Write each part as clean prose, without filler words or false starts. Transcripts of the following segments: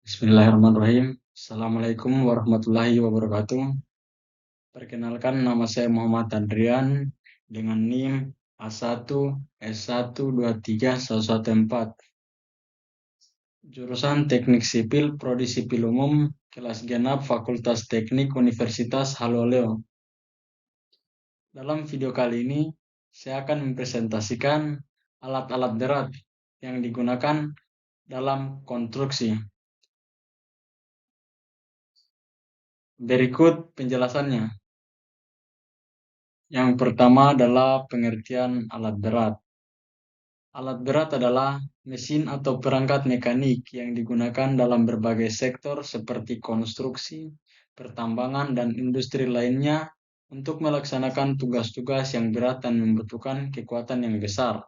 Bismillahirrahmanirrahim. Assalamualaikum warahmatullahi wabarakatuh. Perkenalkan, nama saya Muhammad Adrian dengan NIM A1S1231114. Jurusan Teknik Sipil, Prodi Sipil Umum, kelas genap Fakultas Teknik Universitas Haloleo. Dalam video kali ini, saya akan mempresentasikan alat-alat berat yang digunakan dalam konstruksi. Berikut penjelasannya. Yang pertama adalah pengertian alat berat. Alat berat adalah mesin atau perangkat mekanik yang digunakan dalam berbagai sektor seperti konstruksi, pertambangan, dan industri lainnya untuk melaksanakan tugas-tugas yang berat dan membutuhkan kekuatan yang besar.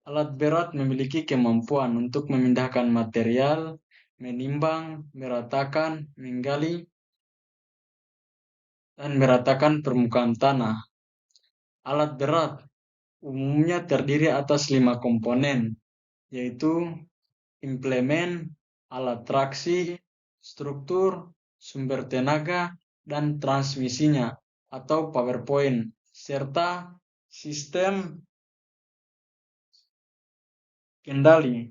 Alat berat memiliki kemampuan untuk memindahkan material, menimbang, meratakan, menggali, dan meratakan permukaan tanah. Alat berat umumnya terdiri atas 5 komponen, yaitu implemen, alat traksi, struktur, sumber tenaga, dan transmisinya atau PowerPoint, serta sistem kendali.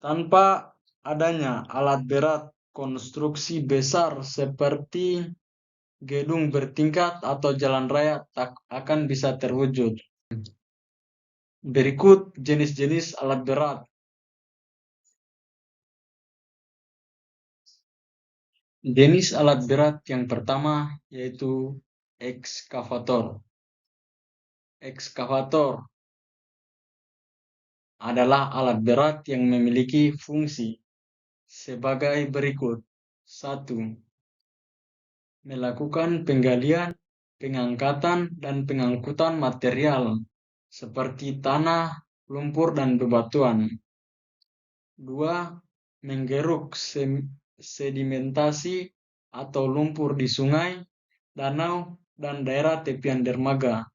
Tanpa adanya alat berat, konstruksi besar seperti gedung bertingkat atau jalan raya tak akan bisa terwujud. Berikut jenis-jenis alat berat. Jenis alat berat yang pertama yaitu ekskavator. Ekskavator adalah alat berat yang memiliki fungsi sebagai berikut. 1. Melakukan penggalian, pengangkatan, dan pengangkutan material seperti tanah, lumpur, dan bebatuan. 2. Menggeruk sedimentasi atau lumpur di sungai, danau, dan daerah tepian dermaga.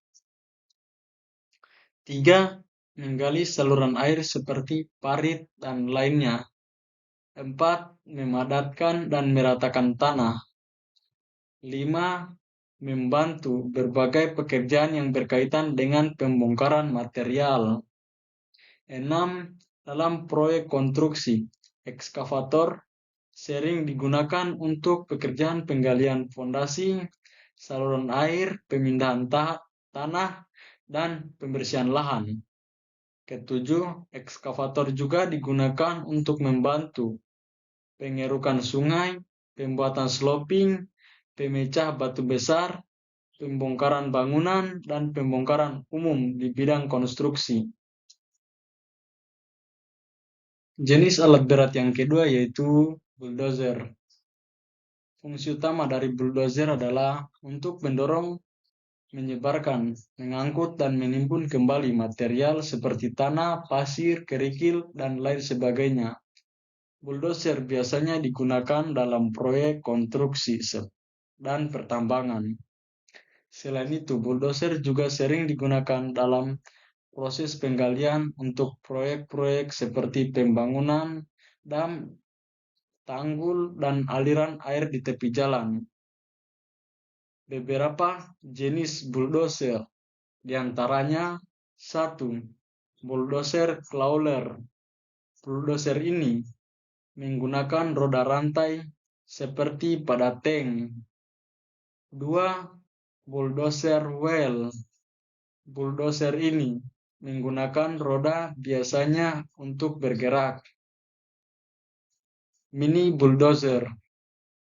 3. Menggali saluran air seperti parit dan lainnya. 4. Memadatkan dan meratakan tanah. 5. Membantu berbagai pekerjaan yang berkaitan dengan pembongkaran material. 6. Dalam proyek konstruksi, ekskavator sering digunakan untuk pekerjaan penggalian fondasi, saluran air, pemindahan tanah, dan pembersihan lahan. 7. Ekskavator juga digunakan untuk membantu pengerukan sungai, pembuatan sloping, pemecah batu besar, pembongkaran bangunan, dan pembongkaran umum di bidang konstruksi. Jenis alat berat yang kedua yaitu bulldozer. Fungsi utama dari bulldozer adalah untuk mendorong, menyebarkan, mengangkut, dan menimbun kembali material seperti tanah, pasir, kerikil, dan lain sebagainya. Bulldozer biasanya digunakan dalam proyek konstruksi dan pertambangan. Selain itu, bulldozer juga sering digunakan dalam proses penggalian untuk proyek-proyek seperti pembangunan dam, tanggul, dan aliran air di tepi jalan. Beberapa jenis bulldozer, diantaranya 1. Bulldozer crawler. Bulldozer ini menggunakan roda rantai seperti pada tank. 2. Bulldozer wheel. Bulldozer ini menggunakan roda biasanya untuk bergerak. Mini bulldozer.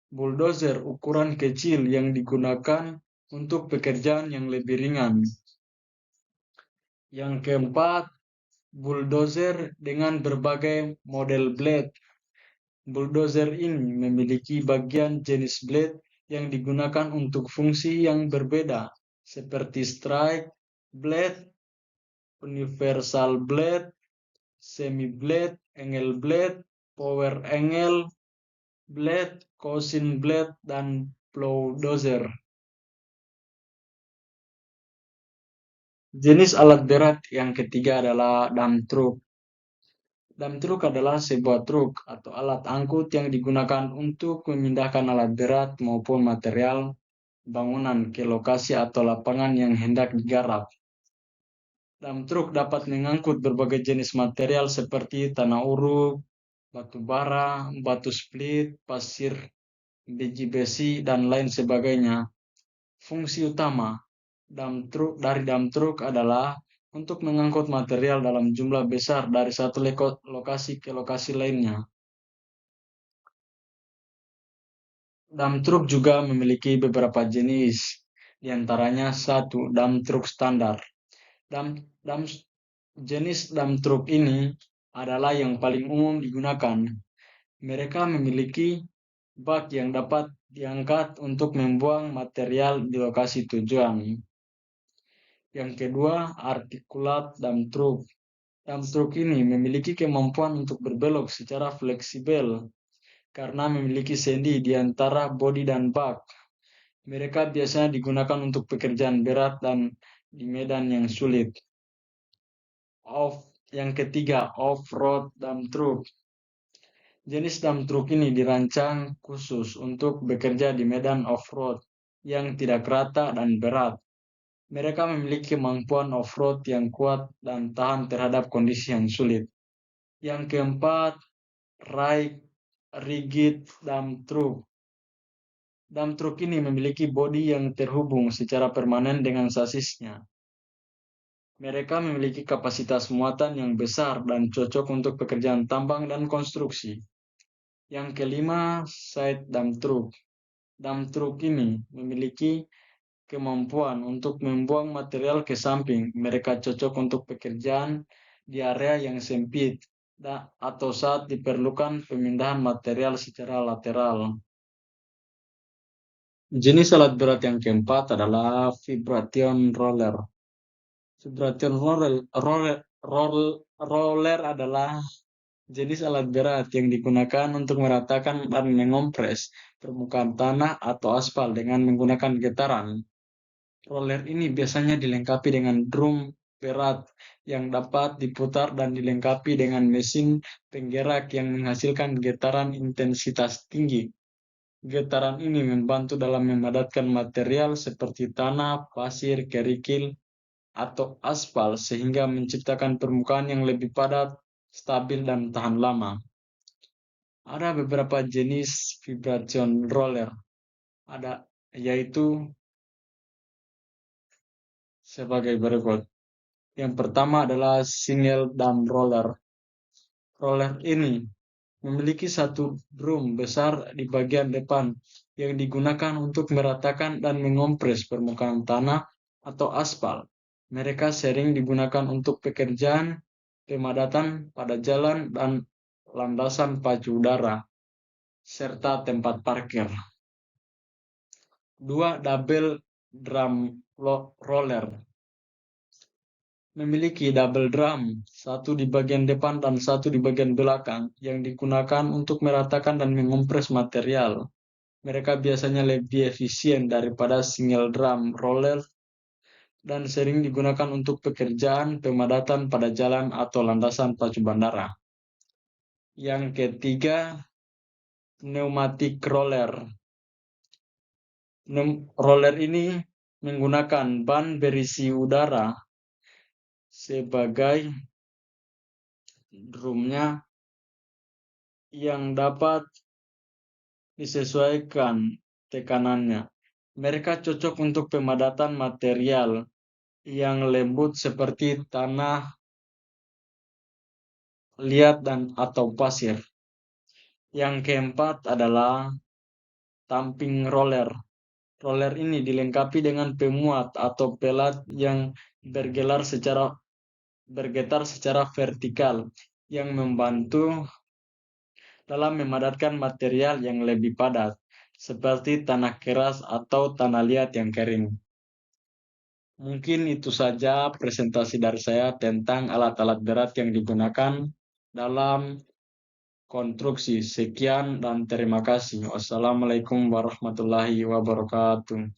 Bulldozer ukuran kecil yang digunakan untuk pekerjaan yang lebih ringan. Yang keempat, bulldozer dengan berbagai model blade. Bulldozer ini memiliki bagian jenis blade yang digunakan untuk fungsi yang berbeda, seperti strike blade, universal blade, semi blade, angle blade, power angle blade, cousin blade, dan plow dozer. Jenis alat berat yang ketiga adalah dump truck. Dump truck adalah sebuah truk atau alat angkut yang digunakan untuk memindahkan alat berat maupun material bangunan ke lokasi atau lapangan yang hendak digarap. Dump truck dapat mengangkut berbagai jenis material seperti tanah uruk, batu bara, batu split, pasir, biji besi, dan lain sebagainya. Fungsi utama dari dump truck adalah untuk mengangkut material dalam jumlah besar dari satu lokasi ke lokasi lainnya. Dump truck juga memiliki beberapa jenis, di antaranya satu, dump truck standar. Dump, dump, jenis dump truck ini adalah yang paling umum digunakan. Mereka memiliki bak yang dapat diangkat untuk membuang material di lokasi tujuan. Yang kedua, artikulat dump truck. Dump truck ini memiliki kemampuan untuk berbelok secara fleksibel karena memiliki sendi di antara bodi dan bak. Mereka biasanya digunakan untuk pekerjaan berat dan di medan yang sulit. Yang ketiga, off-road dump truck. Jenis dump truck ini dirancang khusus untuk bekerja di medan off-road yang tidak rata dan berat. Mereka memiliki kemampuan off-road yang kuat dan tahan terhadap kondisi yang sulit. Yang keempat, rigid dump truck. Dump truck ini memiliki bodi yang terhubung secara permanen dengan sasisnya. Mereka memiliki kapasitas muatan yang besar dan cocok untuk pekerjaan tambang dan konstruksi. Yang kelima, side dump truck. Dump truck ini memiliki kemampuan untuk membuang material ke samping. Mereka cocok untuk pekerjaan di area yang sempit atau saat diperlukan pemindahan material secara lateral. Jenis alat berat yang keempat adalah vibration roller. Vibration roller adalah jenis alat berat yang digunakan untuk meratakan dan mengompres permukaan tanah atau aspal dengan menggunakan getaran. Roller ini biasanya dilengkapi dengan drum berat yang dapat diputar dan dilengkapi dengan mesin penggerak yang menghasilkan getaran intensitas tinggi. Getaran ini membantu dalam memadatkan material seperti tanah, pasir, kerikil, atau aspal sehingga menciptakan permukaan yang lebih padat, stabil, dan tahan lama. Ada beberapa jenis vibration roller, yaitu sebagai berikut. Yang pertama adalah single dump roller. Roller ini memiliki satu drum besar di bagian depan yang digunakan untuk meratakan dan mengompres permukaan tanah atau aspal. Mereka sering digunakan untuk pekerjaan pemadatan pada jalan dan landasan pacu udara, serta tempat parkir. Dua, double drum roller. Memiliki double drum, satu di bagian depan dan satu di bagian belakang, yang digunakan untuk meratakan dan mengompres material. Mereka biasanya lebih efisien daripada single drum roller dan sering digunakan untuk pekerjaan pemadatan pada jalan atau landasan pacu bandara. Yang ketiga, pneumatic roller. Roller ini menggunakan ban berisi udara sebagai drumnya yang dapat disesuaikan tekanannya. Mereka cocok untuk pemadatan material yang lembut seperti tanah liat dan atau pasir. Yang keempat adalah tamping roller. Roller ini dilengkapi dengan pemuat atau pelat yang bergetar secara vertikal yang membantu dalam memadatkan material yang lebih padat, seperti tanah keras atau tanah liat yang kering. Mungkin itu saja presentasi dari saya tentang alat-alat berat yang digunakan dalam konstruksi. Sekian dan terima kasih. Wassalamualaikum warahmatullahi wabarakatuh.